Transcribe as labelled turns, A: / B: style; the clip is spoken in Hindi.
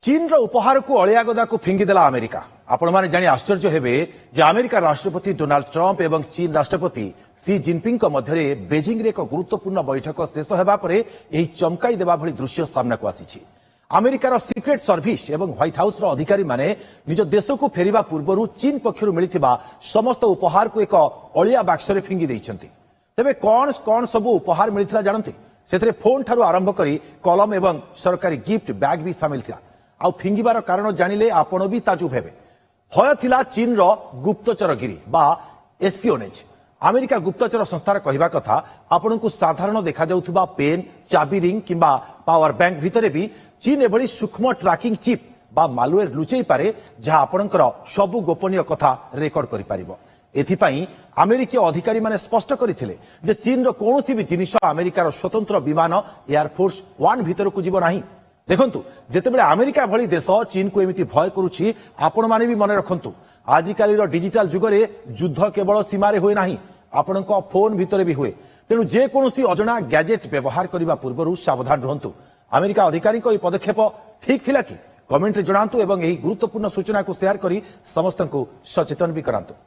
A: चीन उपहार को अलियागदा को फिंगिदेला अमेरिका। आपण माने जानी आश्चर्य हेबे जे अमेरिका राष्ट्रपति डोनाल्ड ट्रंप एवं चीन राष्ट्रपति सी जिनपिंग मध्य बेजिंग रे एक गुरुत्वपूर्ण बैठक शेष होगा पर यही चमकाई देवा भली दृश्य सामना को आसी। अमेरिकार सिक्रेट सर्विस एवं व्हाइट हाउस अधिकारी माने निज देश को फेरिबा पूर्व चीन पक्षर मिलिथिबा समस्त उपहार को एक अलिया बाक्सरे फिंगी दैछंती। तेबे कौन कौन सब उपहार मिलिथिला जानते? सेथरे फोन ठारू आरंभ करी कलम एवं सरकारी गिफ्ट बैग भी सामिल थिला। आउ फिंगिबार कारण जानिले आपण भी ताजुब हेबे। भय थिला चीन रो गुप्तचरगिरी बा एस्पियोनेज। अमेरिका गुप्तचर संस्थार कहवा कथा आपण को साधारण देखा जाउथबा पेन, चाबी रिंग किंबा पावर बैंक भितरे भी चीन एभली सूक्ष्म ट्रैकिंग चिप बा मालवेयर लुचेई पारे जहा आपणकर सबु गोपनीय कथा रेकर्ड करि पारिबो। एथिपाई अमेरिकीय अधिकारी माने स्पष्ट करथिले जे चीन रो कोनोसी भी जिनिस अमेरिकार स्वतंत्र विमान एयरफोर्स 1 भीतर को जीव नाही। देखंतु जेतेबेले अमेरिका भली देश चीन को एमिति भय करूछि आपण माने भी मने रखंतु आजिकाली डिजिटल जुग रे युद्ध केवल सीमारे होय नाही, आपणक फोन भितरे भी हुए। तेणु जे कोनोसी अजणा गैजेट व्यवहार करबा पूर्वरु सावधान रहंतु। अमेरिका अधिकारी को पदक्षेप ठीक थिला कि? कमेंट रे जणांतु एवं एही गुरुत्वपूर्ण सूचना को शेयर करी समस्तंकु सचेतन भी करांतु।